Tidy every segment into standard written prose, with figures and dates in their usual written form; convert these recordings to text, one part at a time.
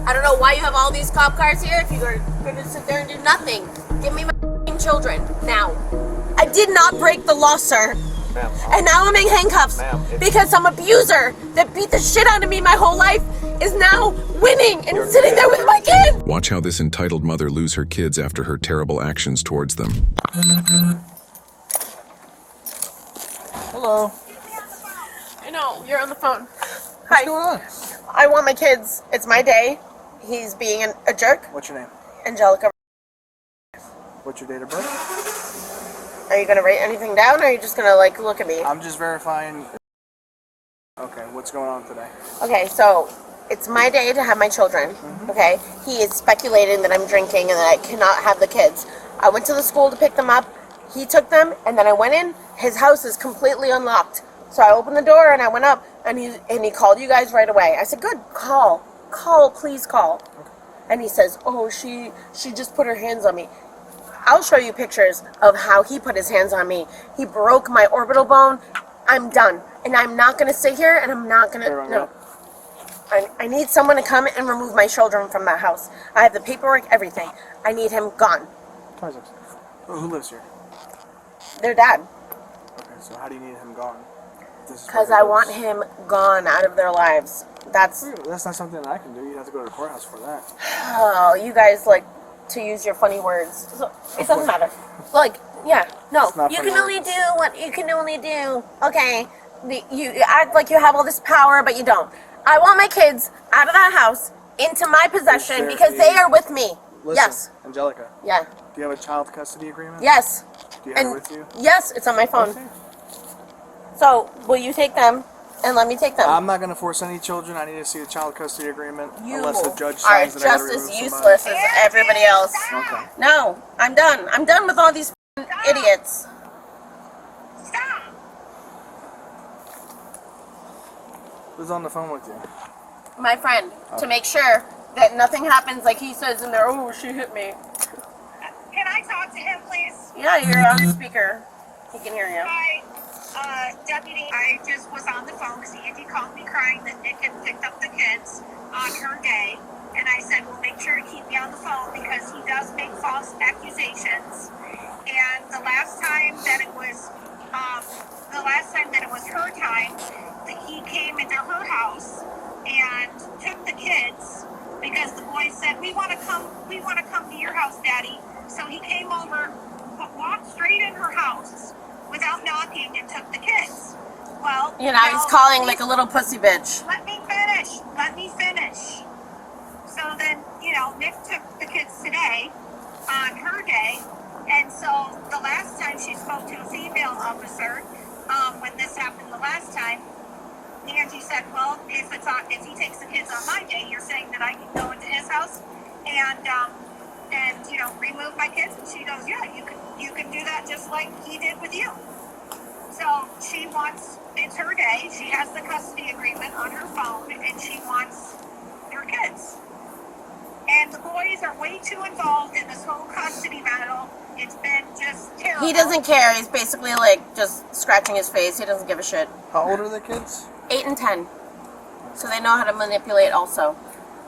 I don't know why you have all these cop cars here if you're going to sit there and do nothing. Give me my children now. I did not break the law, sir. Ma'am. And now I'm in handcuffs because some abuser that beat the shit out of me my whole life is now winning and sitting there with my kids. Watch how this entitled mother lose her kids after her terrible actions towards them. Hello. I know, you're on the phone. What's going on? I want my kids. It's my day. He's being a jerk. What's your name? Angelica. What's your date of birth? Are you going to write anything down, or are you just going to, like, look at me? I'm just verifying. Okay, what's going on today? Okay, so it's my day to have my children, okay? He is speculating that I'm drinking and that I cannot have the kids. I went to the school to pick them up. He took them, and then I went in. His house is completely unlocked. So I opened the door, and I went up, and he called you guys right away. I said, good, call, please call. And he says, oh, she just put her hands on me. I'll show you pictures of how he put his hands on me. He broke my orbital bone. I'm done. And I'm not going to sit here, and I'm not going to, no. I need someone to come and remove my children from that house. I have the paperwork, everything. I need him gone. Who lives here? Their dad. Okay, so how do you need him gone? Because I want him gone out of their lives. That's not something that I can do. You'd have to go to the courthouse for that. Oh, you guys like to use your funny words. So it doesn't matter. Like, yeah, no. You can only do what you can only do. Okay. You act like you have all this power, but you don't. I want my kids out of that house into my possession because they are with me. Listen, yes. Angelica. Yeah. Do you have a child custody agreement? Yes. Do you have it with you? Yes, it's on my phone. Okay. So, will you take them and let me take them? I'm not going to force any children. I need to see the child custody agreement unless the judge are signs that I just gotta as remove useless somebody. as everybody else. Okay. No, I'm done. I'm done with all these idiots. Stop! Who's on the phone with you? My friend, to make sure that nothing happens like he says in there, oh, she hit me. Can I talk to him, please? Yeah, you're on speaker. He can hear you. Hi, Deputy. I just was on the phone because Andy called me crying that Nick had picked up the kids on her day. And I said, well, make sure to keep me on the phone because he does make false accusations. And the last time that it was her time, that he came into her house and took the kids because the boys said, we want to come to your house, Daddy. So he came over, walked straight in her house without knocking and took the kids. Well, he's calling like a little pussy bitch. Let me finish. So then, Nick took the kids today on her day. And so the last time she spoke to a female officer, when this happened the last time, Angie said, well, if he takes the kids on my day, you're saying that I can go into his house and remove my kids? And she goes, yeah, you can do that just like he did with you. So it's her day. She has the custody agreement on her phone, and she wants her kids. And the boys are way too involved in this whole custody battle. It's been just terrible. He doesn't care. He's basically like just scratching his face. He doesn't give a shit. How old are the kids? 8 and 10. So they know how to manipulate also.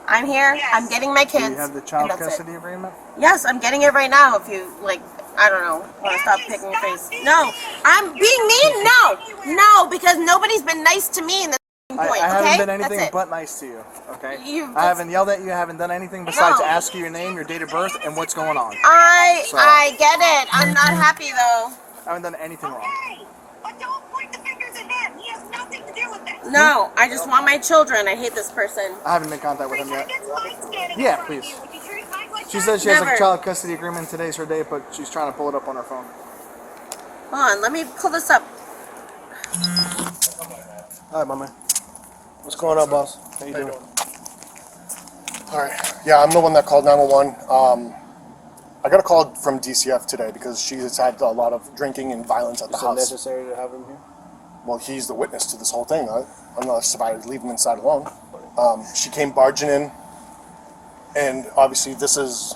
I'm here. Yes. I'm getting my kids. Do you have the child custody agreement? Yes, I'm getting it right now. If you I don't know. Want to stop picking your face? No, I'm being mean. No, because nobody's been nice to me in this point. I haven't been anything but nice to you. Okay. I haven't yelled at you. I haven't done anything besides ask you your name, your date of birth, and what's going on. I get it. I'm not happy though. I haven't done anything wrong. Okay, but don't point the fingers at him. He has nothing to do with this. No, I just want my children. I hate this person. I haven't been in contact with him yet. Yeah, please. She says she has a child custody agreement. Today's her day, but she's trying to pull it up on her phone. Hold on, let me pull this up. Hi, my man. What's going on, boss? How you doing? All right. Yeah, I'm the one that called 911. I got a call from DCF today because she has had a lot of drinking and violence at the house. Is it necessary to have him here? Well, he's the witness to this whole thing. I'm not surprised to leave him inside alone. She came barging in, and obviously this is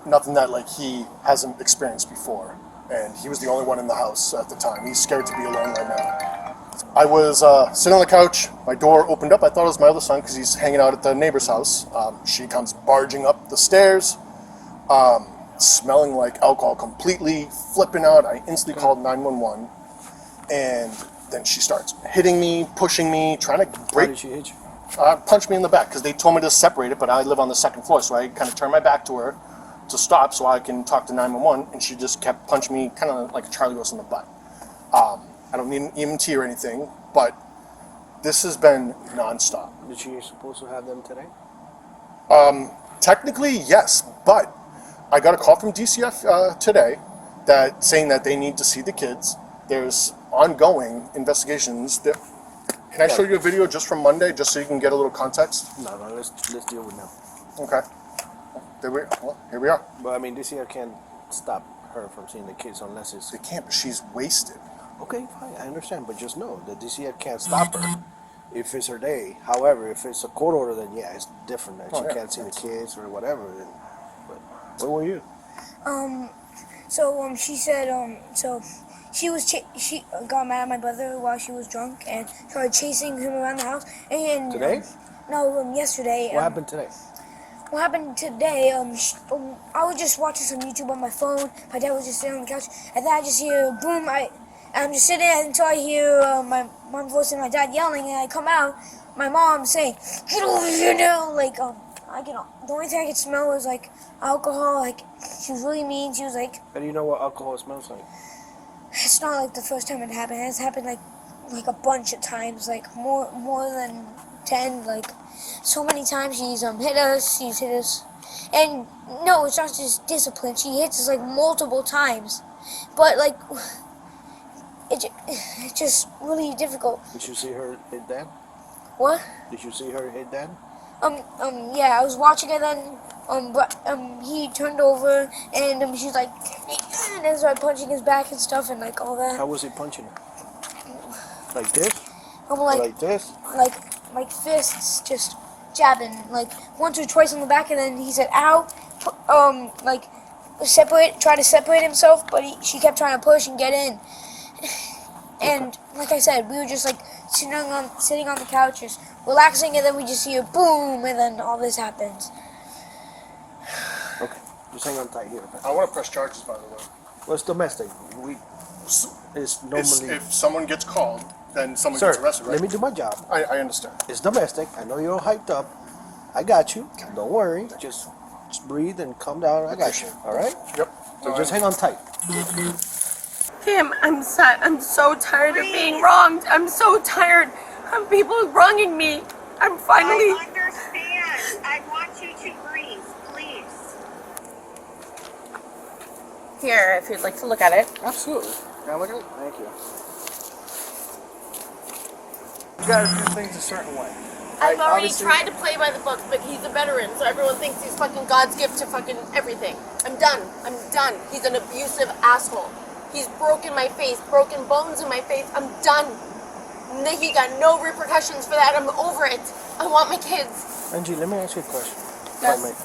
nothing that he hasn't experienced before. And he was the only one in the house at the time. He's scared to be alone right now. I was sitting on the couch. My door opened up. I thought it was my other son because he's hanging out at the neighbor's house. She comes barging up the stairs, smelling like alcohol, completely flipping out. I instantly called 911, and then she starts hitting me, pushing me, trying to break. How did she hit you? Punched me in the back because they told me to separate it, but I live on the second floor, so I kind of turned my back to her to stop so I can talk to 911, and she just kept punching me kind of like a Charlie horse in the butt. I don't need an EMT or anything, but this has been nonstop. Did she supposed to have them today? Technically, yes, but I got a call from DCF today that saying that they need to see the kids. There's ongoing investigations. Can I show you a video just from Monday, just so you can get a little context? No, let's deal with them. Okay. Here we are. But I mean, DCF can't stop her from seeing the kids unless it's... They can't, but she's wasted. Okay, fine, I understand, but just know that DCF can't stop her if it's her day. However, if it's a court order, then yeah, it's different. That she can't see the kids or whatever. Then, but where were you? She said, she got mad at my brother while she was drunk and started chasing him around the house. And Today? Yesterday. What happened today? What happened today? I was just watching some YouTube on my phone. My dad was just sitting on the couch, and then I just hear boom. I'm just sitting there until I hear my mom's voice and my dad yelling, and I come out. My mom saying, "Get over here now!" Like the only thing I could smell was like alcohol. Like she was really mean. She was like, How do you know what alcohol smells like? it's not like the first time it happened. It's happened like a bunch of times, like more than 10, like so many times. She's hit us, and no, it's not just discipline. She hits us like multiple times, but like it's just really difficult. Did you see her hit Dad? What? Did you see her hit Dad? Yeah, I was watching it then. He turned over and she's like, and then started punching his back and stuff and like all that. How was he punching her? Like this? Like this? Like fists, just jabbing like once or twice on the back, and then he said, "Ow!" Like try to separate himself, but she kept trying to push and get in. And like I said, we were just like sitting on the couch, just relaxing, and then we just hear boom, and then all this happens. Okay, just hang on tight here. Okay? I want to press charges, by the way. Well, it's domestic. It's normally... If someone gets called, then someone Sir, gets arrested, right? let me do my job. I understand. It's domestic. I know you're all hyped up. I got you. Don't worry. Just breathe and calm down. I got you. All right? Yep. So just hang on tight. Kim, I'm sad. I'm so tired of being wronged. I'm so tired of people wronging me. I'm finally... I understand. I want you to breathe, please. Here, if you'd like to look at it. Absolutely. Now look at it. Thank you. You gotta do things a certain way. I've already Obviously- tried to play by the book, but he's a veteran, so everyone thinks he's fucking God's gift to fucking everything. I'm done. I'm done. He's an abusive asshole. He's broken my face, broken bones in my face. I'm done. He got no repercussions for that. I'm over it. I want my kids. Angie, let me ask you a question. Yes. If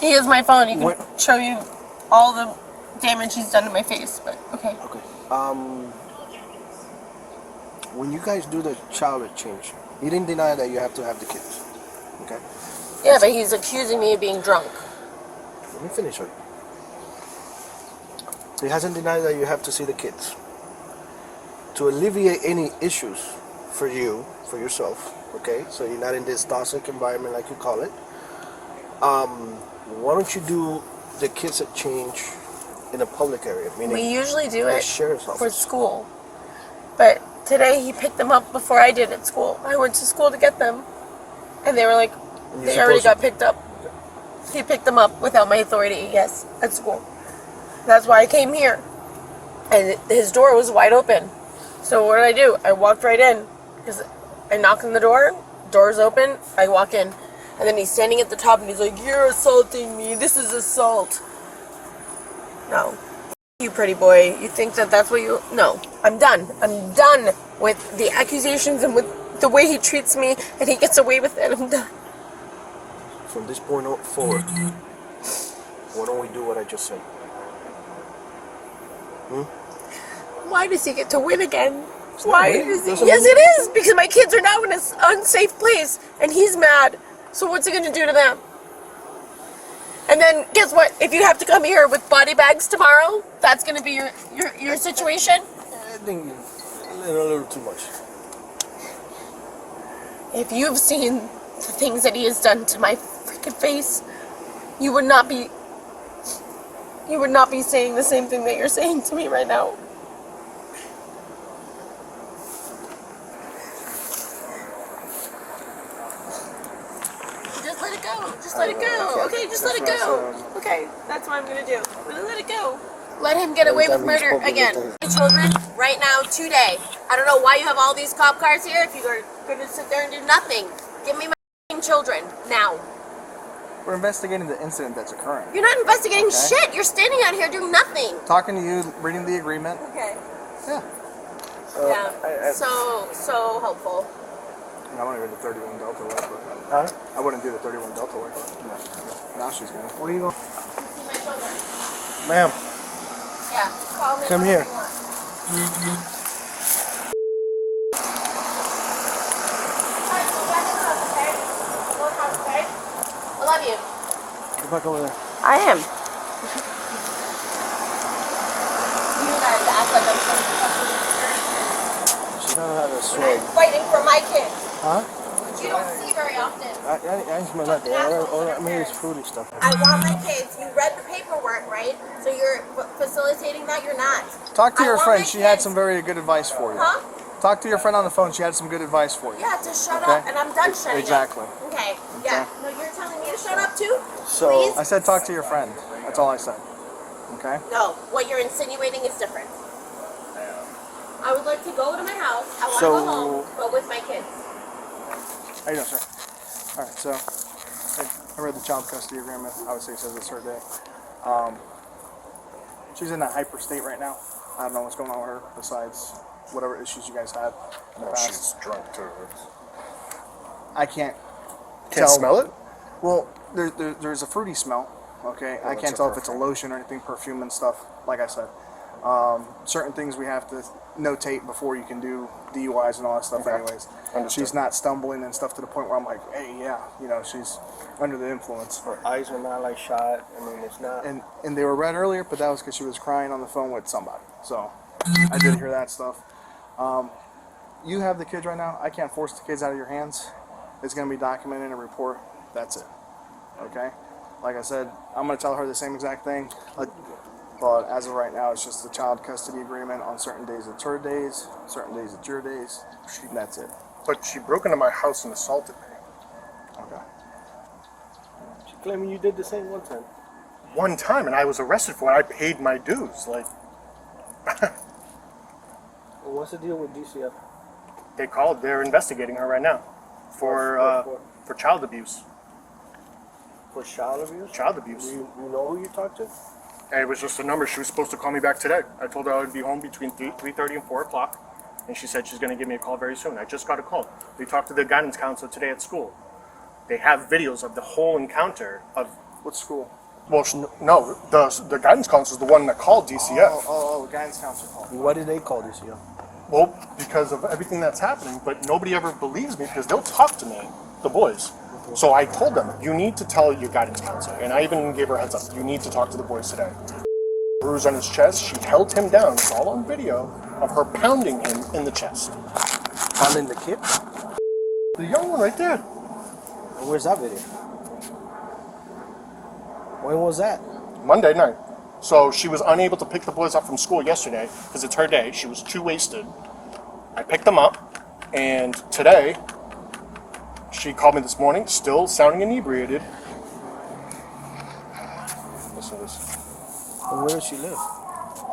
Here's my phone. He can What- show you all the damage he's done to my face, but okay. Okay. When you guys do the child exchange, he didn't deny that you have to have the kids. Okay? Yeah, but he's accusing me of being drunk. Let me finish it. He hasn't denied that you have to see the kids. To alleviate any issues for you, for yourself, okay? So you're not in this toxic environment like you call it. Why don't you do the kids exchange in a public area? Meaning We usually do the it sheriff's for office. school. But today he picked them up before I did at school. I went to school to get them. And they were like, And you're they already supposed got picked up. He picked them up without my authority, yes, at school. That's why I came here. And his door was wide open. So what did I do? I walked right in. Because I knock on the door, door's open, I walk in. And then he's standing at the top and he's like, "You're assaulting me. This is assault." No. You pretty boy. You think that that's what you... No. I'm done. I'm done with the accusations and with the way he treats me and he gets away with it. I'm done. From this point forward, why don't we do what I just said? Why does he get to win again? Why is he? Yes, it is, because my kids are now in an unsafe place, and he's mad. So what's he gonna do to them? And then guess what? If you have to come here with body bags tomorrow, that's gonna be your situation. I think a little too much. If you've seen the things that he has done to my freaking face, you would not be saying the same thing that you're saying to me right now. Just let it go. Just let it go. Okay, just let it go. Okay, that's what I'm gonna do. I'm gonna let it go. Let him get away with murder again. Children, right now, today. I don't know why you have all these cop cars here if you're gonna sit there and do nothing. Give me my children now. We're investigating the incident that's occurring. You're not investigating shit. You're standing out here doing nothing. Talking to you, reading the agreement. Okay. Yeah. Yeah. So helpful. I wouldn't do the 31 Delta way. Huh? I wouldn't do the 31 Delta way. No. Now she's gonna. Where you going? See my children. Ma'am, Yeah. Call me. come here. I love you. Get back over there. I am. You guys act like I'm She don't have a sword. fighting for my kids. Huh? You don't see very often. I smell nothing. All I mean is fruity stuff. I want my kids. You read the paperwork, right? So you're facilitating that? You're not. Talk to I your want friend. my She had kids- some very good advice for you. Huh? Talk to your friend on the phone. She had some good advice for you. Yeah, to shut Okay. up, and I'm done shutting Exactly. up. Okay. Yeah. No, you're telling me to shut up too? So- Please? I said talk to your friend. That's all I said. Okay? No, what you're insinuating is different. I would like to go to my house. I want to So- go home, but with my kids. How you doing, sir? All right, so I read the child custody agreement. Obviously, it says it's her day. She's in a hyper state right now. I don't know what's going on with her besides whatever issues you guys had in the No, past. she's drunk too. I can't Can't tell. smell it? Well, there's a fruity smell. Okay, I that's can't a tell if it's a perfume. lotion or anything, perfume and stuff. Like I said, certain things we have to notate before you can do DUIs and all that stuff. Okay. Anyways, Understood. she's not stumbling and stuff to the point where I'm like, hey, yeah, she's under the influence. Her eyes are not like shot. I mean, it's not. And they were red earlier, but that was because she was crying on the phone with somebody. So I did hear that stuff. You have the kids right now. I can't force the kids out of your hands. It's going to be documented in a report. That's it. Okay? Like I said, I'm going to tell her the same exact thing. But as of right now, it's just a child custody agreement. On certain days it's her days, certain days it's your days. And that's it. But she broke into my house and assaulted me. Okay. She claiming you did the same one time. One time, and I was arrested for it. I paid my dues. Like, Well, what's the deal with DCF? they called. They're investigating her right now for child abuse. For child abuse? Child abuse. You know who you talked to? And it was just a number. She was supposed to call me back today. I told her I would be home between 3:30 and 4 o'clock. And she said she's going to give me a call very soon. I just got a call. We talked to the guidance counselor today at school. They have videos of the whole encounter of... What school? Well, no, the guidance counselor is the one that called DCF. Oh, guidance counselor called. Why did they call DCF? Well, because of everything that's happening, but nobody ever believes me because they'll talk to me, the boys. So I told them, you need to tell your guidance counselor. And I even gave her a heads up, you need to talk to the boys today. Bruise on his chest, she held him down. It's all on video of her pounding him in the chest. Pounding the kid? The young one right there. Where's that video? When was that? Monday night. So she was unable to pick the boys up from school yesterday because it's her day. She was too wasted. I picked them up, and today she called me this morning, still sounding inebriated. Listen to this. And where does she live?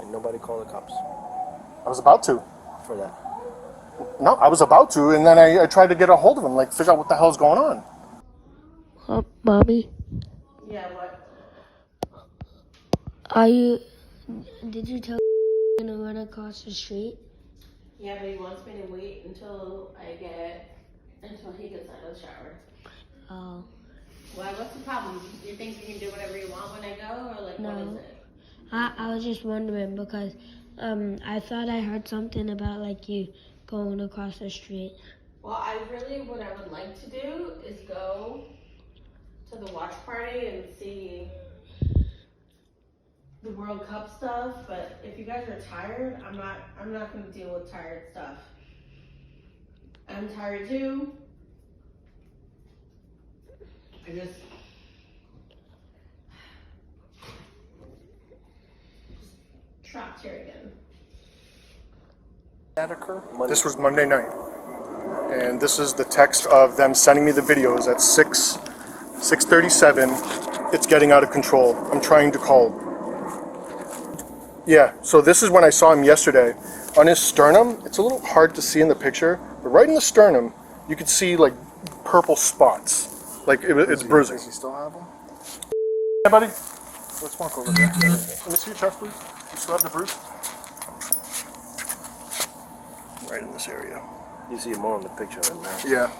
And nobody called the cops I was about to. for that. No, I was about to, and then I tried to get a hold of him, like figure out what the hell's going on. Mommy, Yeah, what? did you tell I'm gonna run across the street? Yeah, but he wants me to wait until he gets out of the shower. Oh, Why? What's the problem? You think you can do whatever you want when I go, or like what is No. it? I was just wondering because I thought I heard something about like you going across the street. Well, what I would like to do is go to the watch party and see the World Cup stuff, but if you guys are tired, I'm not gonna deal with tired stuff. I'm tired too. I just trapped here again. That occur? This was Monday night, and this is the text of them sending me the videos at 6:37. It's getting out of control. I'm trying to call. Yeah, so this is when I saw him yesterday. On his sternum, it's a little hard to see in the picture, but right in the sternum, you could see like purple spots. Like it's bruising. Does he still have them? Hey, buddy. Let's walk over there. Let me see your chest, please. You still have the bruise? Right in this area. You see more on the picture than that. Yeah.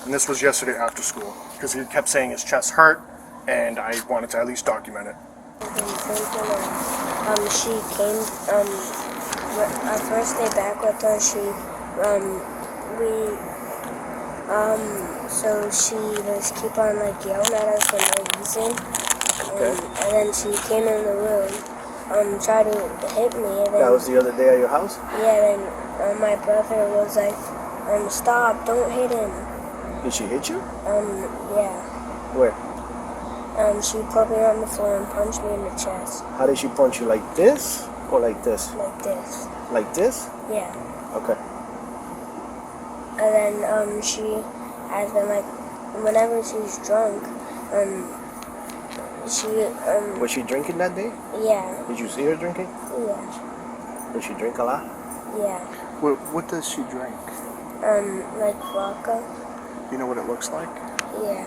And this was yesterday after school, because he kept saying his chest hurt, and I wanted to at least document it. She came, our first day back with her, so she was keep on like yelling at us for no reason. And then she came in the room, tried to hit me. And then, That was the other day at your house? yeah, then my brother was like, stop, don't hit him. Did she hit you? Yeah. Where? She put me on the floor and punched me in the chest. How did she punch you? Like this? Or like this? Like this. Like this? Yeah. Okay. And then she has been like, whenever she's drunk, she Was she drinking that day? yeah, Did you see her drinking? yeah, Did she drink a lot? yeah. What does she drink? Like vodka. You know what it looks like? Yeah.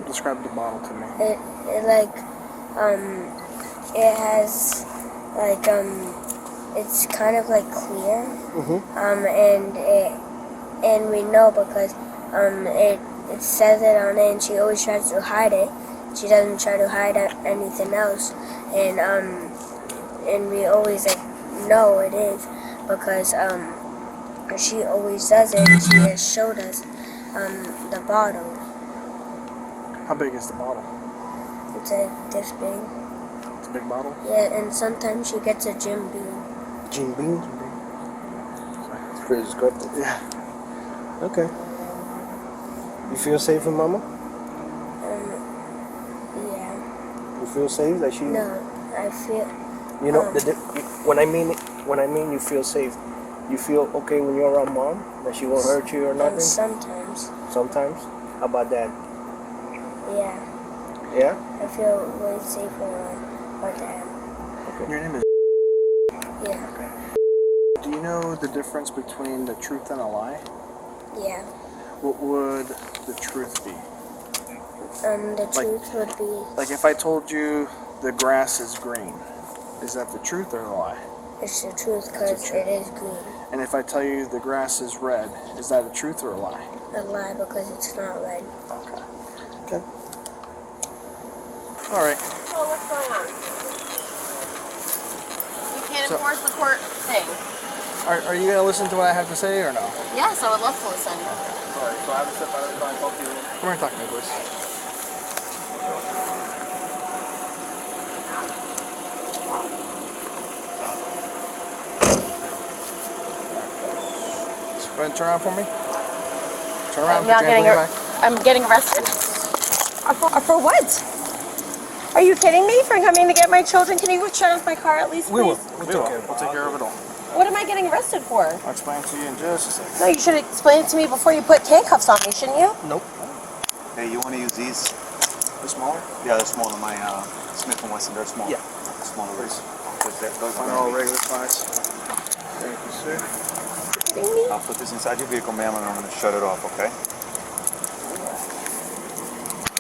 Describe the bottle to me. It like it has like it's kind of like clear. And we know because it says it on it, and she always tries to hide it. She doesn't try to hide anything else, and we always like know it is because she always does it, and she has showed us the bottle. How big is the bottle? It's like this big. It's a big bottle? Yeah, and sometimes she gets a Jim Beam. Jim Beam? It's pretty descriptive. Yeah. Okay. You feel safe with Mama? Yeah. You feel safe that she? No, I feel. You know, when I mean you feel safe, you feel okay when you're around Mom, that she won't hurt you or nothing. Sometimes. Sometimes. How about that? Yeah. Yeah. I feel way safer around my dad. Your name is. Yeah. Do you know the difference between the truth and a lie? Yeah. What would the truth be? The truth would be. Like if I told you the grass is green, is that the truth or a lie? It's the truth because it is green. And if I tell you the grass is red, is that a truth or a lie? A lie because it's not red. Okay. Okay. All right. So what's going on? You can't enforce the court thing. Are you gonna listen to what I have to say or no? Yes, I would love to listen. All right. So I have to step out of the car and talk to you. Come here and talk to me, please. Go ahead and turn around for me. Turn around. I'm not put your getting. hands behind your back. I'm getting arrested. For what? Are you kidding me? For coming to get my children? Can you shut off my car at least, please? We will. We'll take care of it all. What am I getting arrested for? I'll explain to you in just a second. No, you should explain it to me before you put handcuffs on me, shouldn't you? Nope. Hey, you want to use these? The smaller? Yeah, they're smaller. My Smith & Wesson, they're smaller. Yeah. Smaller ones. Those Mine are all regular size. Thank you, sir. Kidding me? I'll put this inside your vehicle, ma'am, and I'm going to shut it off, okay?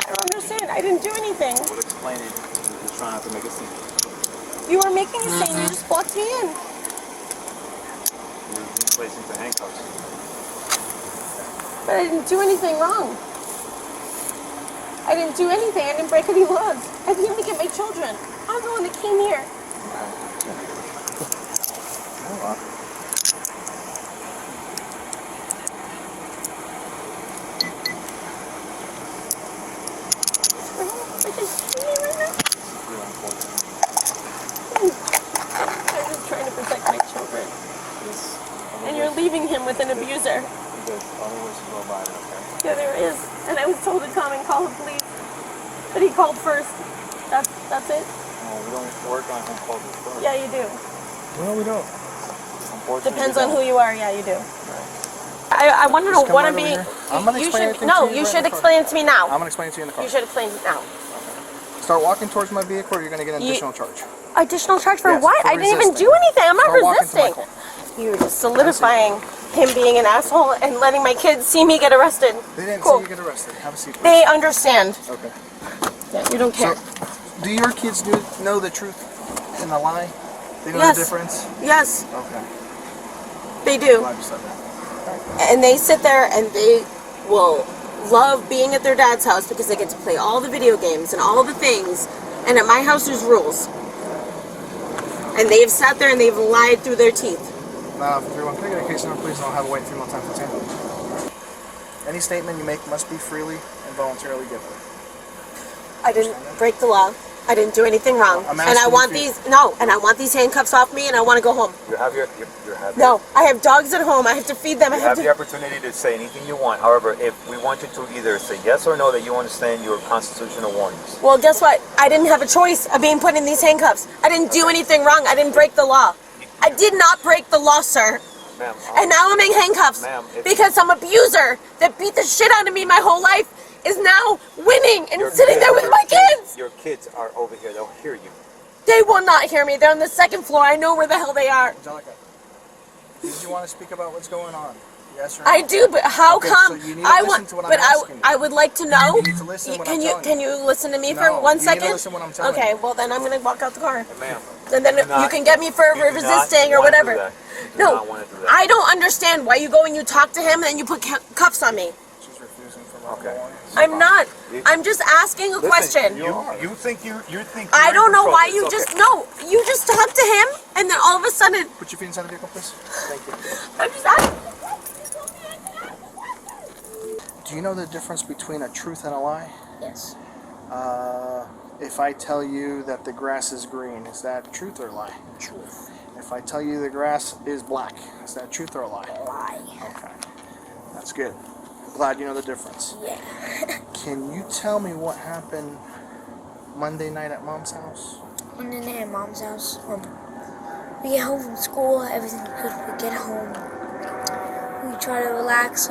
I don't understand. I didn't do anything. We'll explain it. We're just trying not to make a scene. You were making a scene. You just blocked me in. You're being placed into handcuffs. But I didn't do anything wrong. I didn't do anything. I didn't break any laws. I came to get my children. I'm the one that came here. Hold on. I'm just trying to protect my children. And you're leaving him with an abuser. There's other ways to go about it, okay? Yeah, there is. And I was told to come and call the police. But he called first. That's it? Well, we don't work on him called this first. Yeah, you do. No, we don't. Unfortunately, Depends we on don't. who you are. Yeah, you do. I want to know Just come what right I'm over being. here. I'm gonna You explain should everything no. to you You right should in the car. explain it to me now. I'm gonna explain it to you in the car. You should explain it now. Start walking towards my vehicle, or you're gonna get an You- additional charge. Additional charge for Yes, what? for I didn't even resisting. do anything. I'm not Start walking to my resisting. car. You're just solidifying him being an asshole and letting my kids see me get arrested. They didn't Cool. see you get arrested. Have a seat, please. They understand. Okay. Yeah, you don't care. So, do your kids know the truth and the lie? They know Yes. the difference? Yes, Okay. they do. Glad you said that. And they sit there and they will love being at their dad's house because they get to play all the video games and all the things. And at my house, there's rules. And they've sat there and they've lied through their teeth. Now, if you're taking a case number, please don't have a wait 3 more times to attend. Any statement you make must be freely and voluntarily given. I didn't break the law. I didn't do anything wrong. I'm And I asking want if you- I want these handcuffs off me and I want to go home. You have your No, I have dogs at home. I have to feed them. I You have have the to. opportunity to say anything you want. However, if we want you to either say yes or no that you understand your constitutional warnings. Well, guess what? I didn't have a choice of being put in these handcuffs. I didn't do anything wrong. I didn't break the law. I did not break the law, sir. Ma'am, And now I'm in handcuffs Ma'am, if- because some abuser that beat the shit out of me my whole life is now winning and your sitting kids- there with your my kids. Your kids are over here. They'll hear you. They will not hear me. They're on the second floor. I know where the hell they are. Angelica, did you want to speak about what's going on? Yes or no? I do, but how Okay, come? so you need to I listen want, to what I'm but asking you. I would like to know. You need to listen when Can I'm you telling can you. you listen to me No, for 1 you need to second? listen when I'm telling Okay, you. well then I'm gonna walk out the car. Ma'am. And then do not- you can get me for you do not resisting or wanna do whatever. that. You do No, not wanna do that. I don't understand why you go and you talk to him and then you put cuffs on me. She's refusing for Okay. I'm not. I'm just asking a question. You think you think. I you're don't in know control. why It's you okay. just no. You just talk to him and then all of a sudden Put your feet inside the vehicle, please. Thank you. I'm just asking. Do you know the difference between a truth and a lie? Yes. If I tell you that the grass is green, is that truth or lie? Truth. If I tell you the grass is black, is that truth or a lie? Lie. Okay. That's good. Glad you know the difference. Yeah. Can you tell me what happened Monday night at Mom's house? One day at Mom's house. We get home from school, everything's good. We get home. We try to relax.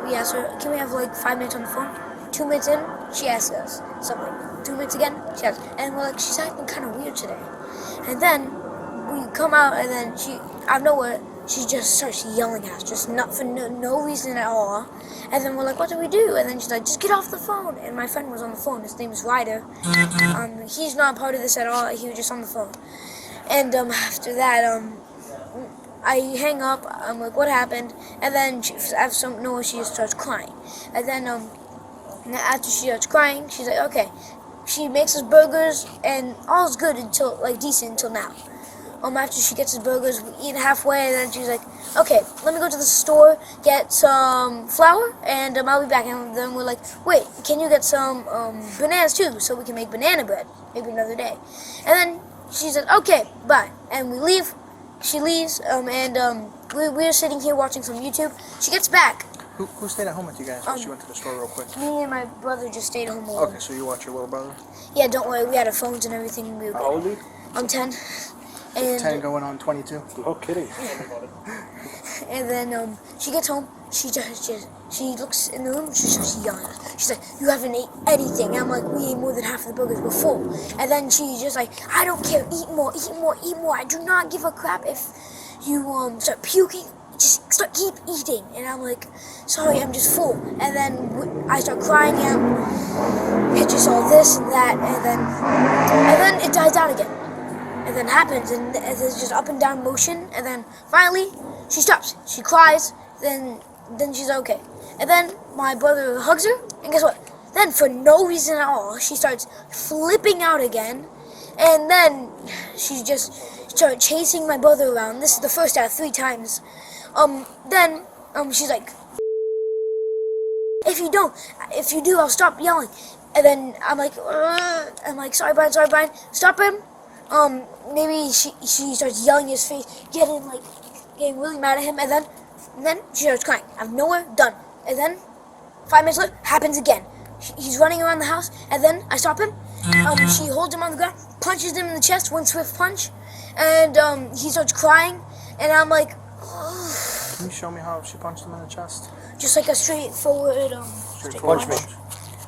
We ask her, can we have like 5 minutes on the phone? 2 minutes in, she asks us something. 2 minutes again, she asks. And we're like, she's acting kind of weird today. And then we come out, and then she, out of nowhere, she just starts yelling at us, just not for no reason at all. And then we're like, what do we do? And then she's like, just get off the phone. And my friend was on the phone. His name is Ryder. He's not part of this at all. He was just on the phone. And after that, I hang up. I'm like, what happened? And then she just starts crying. And then after she starts crying, she's like, okay. She makes us burgers, and all's good until decent until now. After she gets us burgers, we eat halfway, and then she's like, okay, let me go to the store, get some flour, and I'll be back. And then we're like, wait, can you get some bananas too, so we can make banana bread, maybe another day. And then she said, okay, bye. And we leave. She leaves, we're sitting here watching some YouTube. She gets back. Who stayed at home with you guys while she went to the store real quick? Me and my brother just stayed home alone. Okay, so you watch your little brother? Yeah, don't worry, we had our phones and everything. We were How old are you? I'm 10. And 10 going on 22. No kidding. And then she gets home. She looks in the room. She starts yelling. She's like, "You haven't ate anything." And I'm like, "We ate more than half of the burgers were full." And then she's just like, "I don't care. Eat more. Eat more. Eat more. I do not give a crap if you start puking. Just keep eating." And I'm like, "Sorry, I'm just full." And then I start crying out. It just all this and that, and then it dies down again. And then happens, and there's just up and down motion, and then finally she stops. She cries, then she's okay. And then my brother hugs her, and guess what? Then, for no reason at all, she starts flipping out again. And then she just started chasing my brother around. This is the first out of 3 times. Then she's like, if you do, I'll stop yelling. And then I'm like, sorry, Brian, stop him. Maybe she starts yelling in his face, getting really mad at him, and then she starts crying. Out of nowhere, done. And then 5 minutes later, happens again. He's running around the house, and then I stop him. She holds him on the ground, punches him in the chest, one swift punch, and he starts crying, and I'm like, ugh. Can you show me how she punched him in the chest? Just like a straightforward Punch me.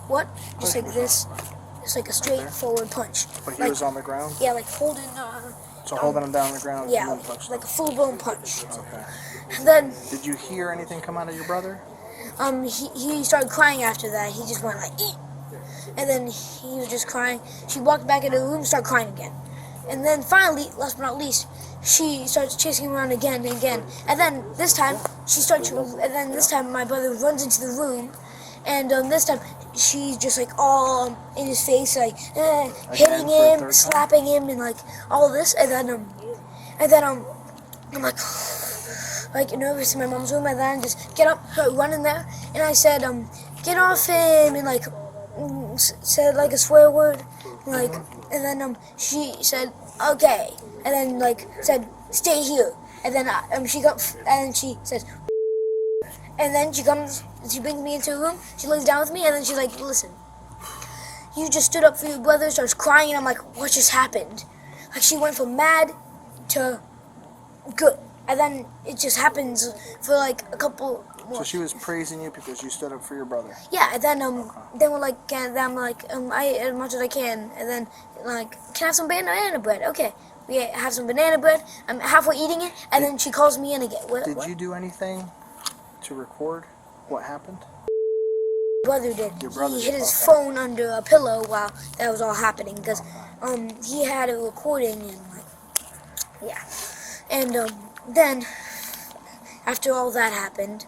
What? Just like this. Just like a straightforward punch. But he was on the ground? Yeah, like holding. So holding him down on the ground? Yeah, and then punched like him. a full-blown punch. Okay. And then Did you hear anything come out of your brother? he started crying after that. He just went like, eat. And then he was just crying. She walked back into the room, started crying again. And then finally, last but not least, she starts chasing him around again and again. And then this time, this time my brother runs into the room. And this time, she's just like all in his face, like hitting him, slapping him, and like all this. And then I'm like nervous in my mom's room. And then I just get up, start running there. And I said, get off him, and like said like a swear word, like. And then she said, okay. And then like said, stay here. And then she comes and she says, and then she comes, she brings me into a room, she lays down with me, and then she's like, listen, you just stood up for your brother, starts crying, and I'm like, what just happened? Like, she went from mad to good. And then it just happens for like a couple more. So she was praising you because you stood up for your brother? Yeah, and then we're like, and then I'm like, I as much as I can, and then like, can I have some banana bread? Okay. We have some banana bread. I'm halfway eating it, and then she calls me in again. Did you do anything to record what happened? Brother did. Your brother He hid did, his okay. phone under a pillow while that was all happening because he had a recording and like, yeah. And then after all that happened,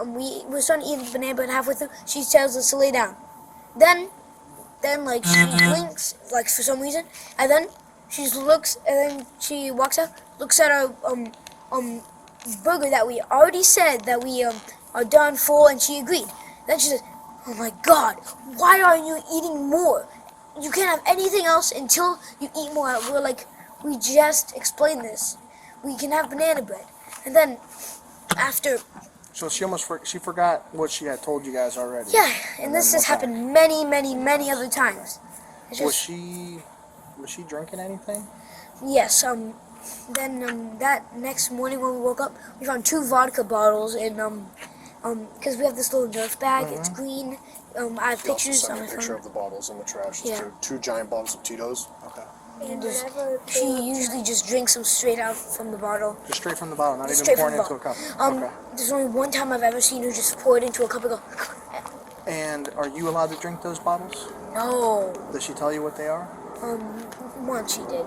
we were starting to eat the banana bread halfway through. She tells us to lay down. Then like she blinks like for some reason, and then she just looks, and then she walks out, looks at our burger that we already said that we are done full, and she agreed. Then she says, oh my God, why aren't you eating more? You can't have anything else until you eat more. We're like, we just explained this. We can have banana bread. And then after... So she forgot what she had told you guys already. Yeah, and this has happened many, many, many other times. It's just, was she drinking anything? yes, then that next morning when we woke up, we found 2 vodka bottles in, because we have this little Nerf bag, it's green. I have She also pictures sent on me my a picture phone. of the bottles in the trash. Yeah. Just two giant bottles of Tito's. Okay. And she usually just drinks them straight out from the bottle. Just straight from the bottle, not even Straight pouring from into the a cup. bottle. Okay. There's only one time I've ever seen her just pour it into a cup and go, And are you allowed to drink those bottles? no. Does she tell you what they are? Once she did.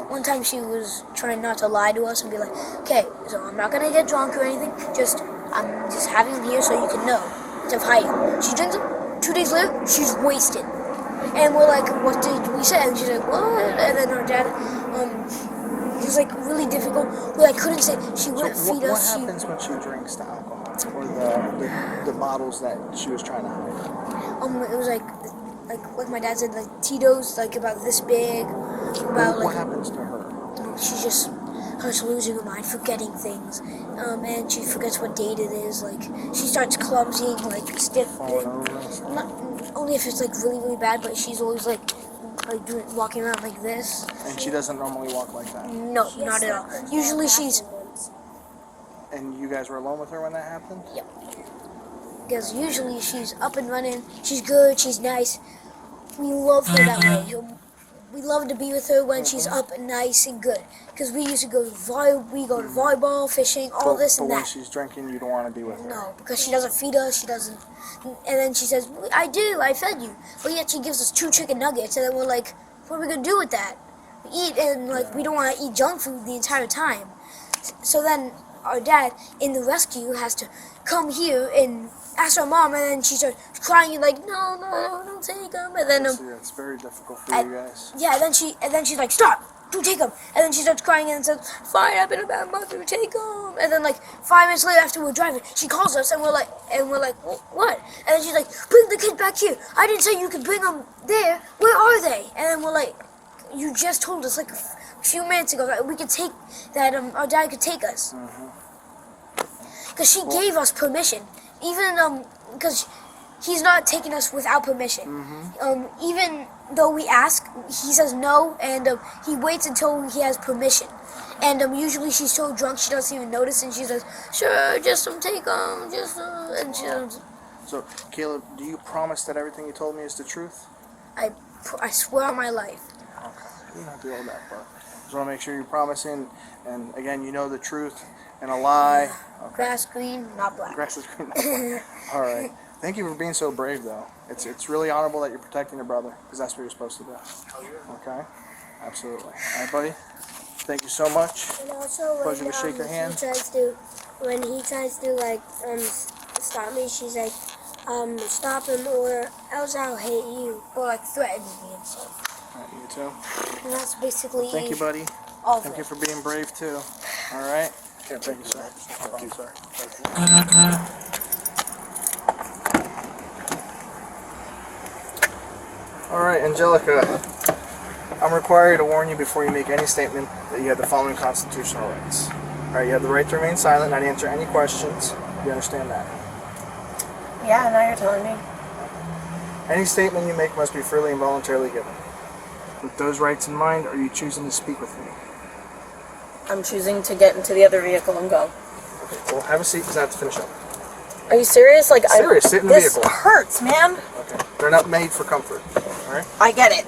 One time she was trying not to lie to us and be like, okay, so I'm not gonna get drunk or anything, I'm just having them here so you can know. Instead of hiding. She drinks them, 2 days later, she's wasted. And we're like, what did we say? And she's like, what? And then our dad, it was like really difficult. We like couldn't say, she wouldn't feed What us. happens when she drinks the alcohol? Or the bottles that she was trying to hide? It was like my dad said, like Tito's, like about this big. About What like, happens to her? she just starts losing her mind, forgetting things, and she forgets what date it is. Like she starts clumsying, like stiff. Falling over and stuff? Not only if it's like really really bad, but she's always like walking around like this. And she doesn't normally walk like that? No, not at all. Usually she's And you guys were alone with her when that happened? Yep. Because usually she's up and running. She's good. She's nice. We love her that way. We love to be with her when she's up and nice and good. Because we used to go to volleyball, fishing, all this and But when that. she's drinking, you don't want to be with her? No, because she doesn't feed us. She doesn't. And then she says, I do. I fed you. But yet she gives us 2 chicken nuggets, and then we're like, what are we gonna do with that? We eat, and like we don't want to eat junk food the entire time. So then our dad in the rescue has to come here and ask our mom, and then she starts crying and like, no, don't take him. And then it's very difficult for you guys. yeah, and then she's like, stop, don't take him. And then she starts crying and says, fine, I've been a bad mother, take him. And then like 5 minutes later, after we're driving, she calls us and we're like, what? And then she's like, bring the kid back here. I didn't say you could bring them there. Where are they? And then we're like, you just told us like a few minutes ago that we could take that our dad could take us. Because she gave us permission, even because he's not taking us without permission. Even though we ask, he says no, and he waits until he has permission. And usually she's so drunk she doesn't even notice, and she says, sure, just take them, and she doesn't. So, Caleb, do you promise that everything you told me is the truth? I swear on my life. Okay, you don't have to do all that, but just want to make sure you're promising, and again, you know the truth and a lie. Okay. Grass green, not black. Grass is green, not black. All right. Thank you for being so brave, though. It's really honorable that you're protecting your brother, because that's what you're supposed to do. Okay? Absolutely. All right, buddy? Thank you so much. And also, Pleasure to shake your hand. When he tries to like stop me, she's like, stop him or else I'll hit you. Or like threaten me and stuff. All right, you too. And that's basically Thank you, buddy. All Thank you for being brave, too. All right? Thank you, sir. Thank you, sir. All right, Angelica. I'm required to warn you before you make any statement that you have the following constitutional rights. All right, you have the right to remain silent, not answer any questions. You understand that? Yeah, now you're telling me. Any statement you make must be freely and voluntarily given. With those rights in mind, are you choosing to speak with me? I'm choosing to get into the other vehicle and go. Okay, well, have a seat because I have to finish up. Are you serious? Like, Serious, sit in the this vehicle. hurts, man. Okay, they're not made for comfort. All right? I get it.